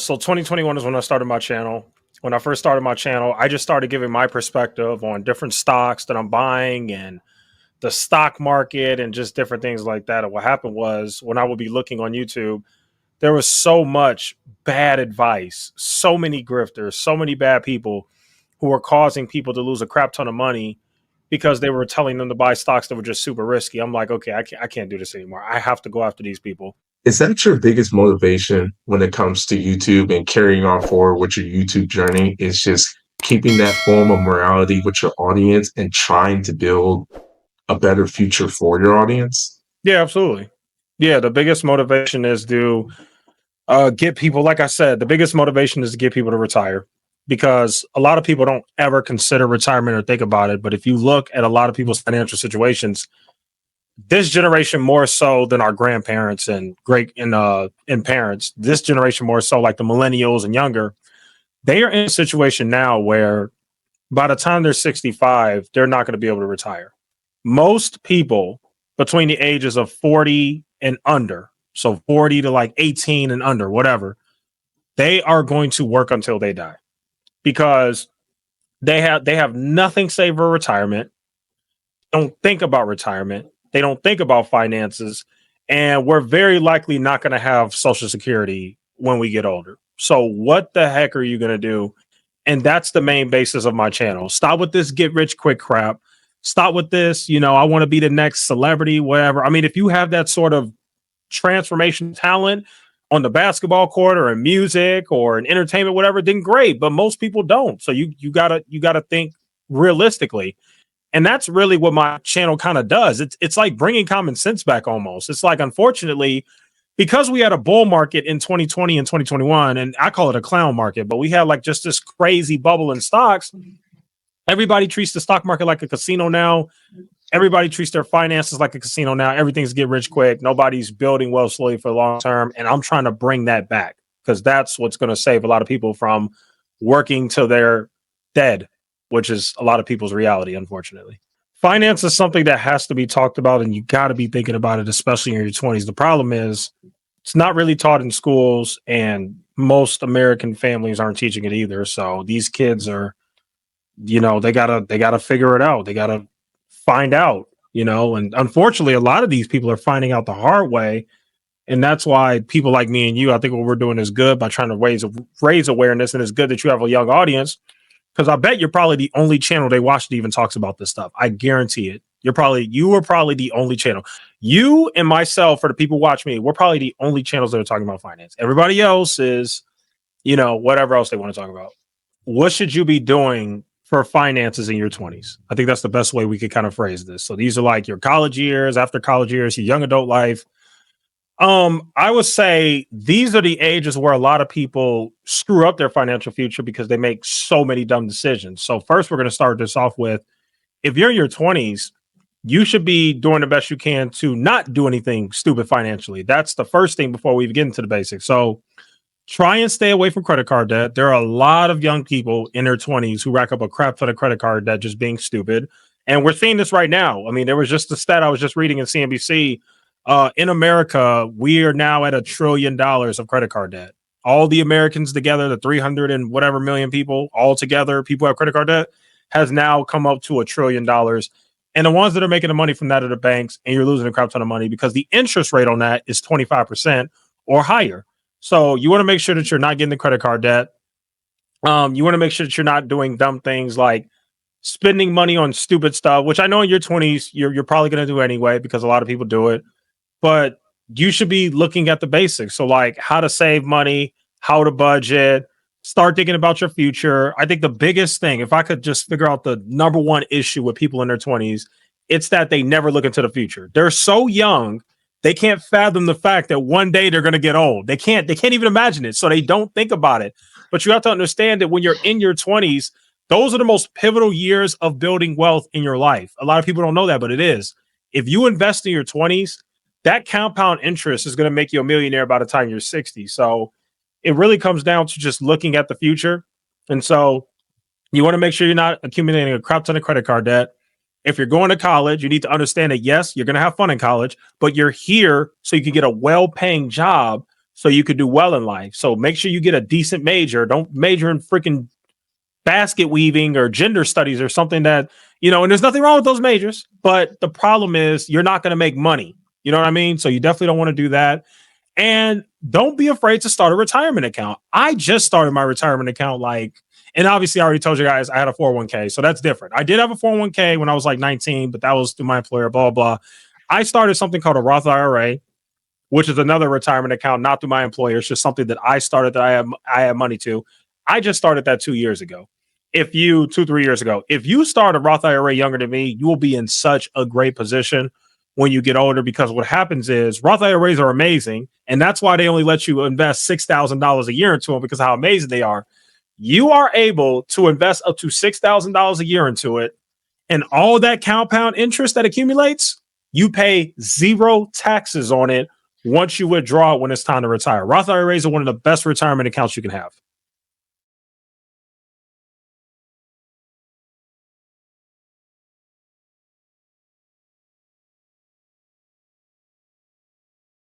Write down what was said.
So 2021 is when I started my channel. When I first started my channel, I just started giving my perspective on different stocks that I'm buying and the stock market and just different things like that. And what happened was when I would be looking on YouTube, there was so much bad advice, so many grifters, so many bad people who were causing people to lose a crap ton of money because they were telling them to buy stocks that were just super risky. I'm like, okay, I can't do this anymore. I have to go after these people. Is that your biggest motivation when it comes to YouTube and carrying on forward with your YouTube journey? Is just keeping that form of morality with your audience and trying to build a better future for your audience? Yeah, absolutely. Yeah, the biggest motivation is to get people, like I said, the biggest motivation is to get people to retire because a lot of people don't ever consider retirement or think about it. But if you look at a lot of people's financial situations, this generation more so than our grandparents and great and parents, this generation more so like the millennials and younger, they are in a situation now where by the time they're 65, they're not going to be able to retire. Most people between the ages of 40 and under, so 40 to like 18 and under, whatever, they are going to work until they die because they have nothing saved for retirement. Don't think about retirement. They don't think about finances, and we're very likely not going to have Social Security when we get older. So what the heck are you going to do? And that's the main basis of my channel. Stop with this get rich quick crap. Stop with this, I want to be the next celebrity, whatever. I mean, if you have that sort of transformation talent on the basketball court or in music or in entertainment, whatever, then great. But most people don't. So you gotta think realistically. And that's really what my channel kind of does. It's like bringing common sense back almost. It's like, unfortunately, because we had a bull market in 2020 and 2021, and I call it a clown market, but we had like just this crazy bubble in stocks. Everybody treats the stock market like a casino now. Everybody treats their finances like a casino now. Everything's get rich quick. Nobody's building wealth slowly for the long term. And I'm trying to bring that back because that's what's going to save a lot of people from working till they're dead, which is a lot of people's reality, unfortunately. Finance is something that has to be talked about, and you got to be thinking about it, especially in your 20s. The problem is it's not really taught in schools, and most American families aren't teaching it either. So these kids are, they gotta figure it out. They gotta find out, and unfortunately, a lot of these people are finding out the hard way. And that's why people like me and you, I think what we're doing is good by trying to raise awareness. And it's good that you have a young audience because I bet you're probably the only channel they watch that even talks about this stuff. I guarantee it. You are probably the only channel. You and myself, for the people who watch me, we're probably the only channels that are talking about finance. Everybody else is, whatever else they want to talk about. What should you be doing for finances in your 20s? I think that's the best way we could kind of phrase this. So these are like your college years, after college years, your young adult life. I would say these are the ages where a lot of people screw up their financial future because they make so many dumb decisions. So first, we're going to start this off with, if you're in your 20s, you should be doing the best you can to not do anything stupid financially. That's the first thing before we get into the basics. So try and stay away from credit card debt. There are a lot of young people in their 20s who rack up a crap ton of credit card debt just being stupid. And we're seeing this right now. I mean, there was just a stat I was just reading in CNBC. In America, we are now at $1 trillion of credit card debt. All the Americans together, the 300 and whatever million people all together, people have credit card debt, has now come up to $1 trillion. And the ones that are making the money from that are the banks, and you're losing a crap ton of money because the interest rate on that is 25% or higher. So you want to make sure that you're not getting the credit card debt. You want to make sure that you're not doing dumb things like spending money on stupid stuff, which I know in your 20s, you're probably going to do anyway because a lot of people do it. But you should be looking at the basics. So like how to save money, how to budget, start thinking about your future. I think the biggest thing, if I could just figure out the number one issue with people in their 20s, it's that they never look into the future. They're so young, they can't fathom the fact that one day they're going to get old. They can't even imagine it. So they don't think about it. But you have to understand that when you're in your 20s, those are the most pivotal years of building wealth in your life. A lot of people don't know that, but it is. If you invest in your 20s, that compound interest is going to make you a millionaire by the time you're 60. So it really comes down to just looking at the future. And so you want to make sure you're not accumulating a crap ton of credit card debt. If you're going to college, you need to understand that, yes, you're going to have fun in college, but you're here so you can get a well-paying job so you could do well in life. So make sure you get a decent major. Don't major in freaking basket weaving or gender studies or something that, and there's nothing wrong with those majors, but the problem is you're not going to make money. You know what I mean? So you definitely don't want to do that. And don't be afraid to start a retirement account. I just started my retirement account and obviously I already told you guys I had a 401k. So that's different. I did have a 401k when I was like 19, but that was through my employer, blah, blah. I started something called a Roth IRA, which is another retirement account, not through my employer. It's just something that I started that I have money to. I just started that 2 years ago. 3 years ago, if you start a Roth IRA younger than me, you will be in such a great position when you get older, because what happens is Roth IRAs are amazing. And that's why they only let you invest $6,000 a year into them, because of how amazing they are. You are able to invest up to $6,000 a year into it. And all that compound interest that accumulates, you pay zero taxes on it once you withdraw it when it's time to retire. Roth IRAs are one of the best retirement accounts you can have.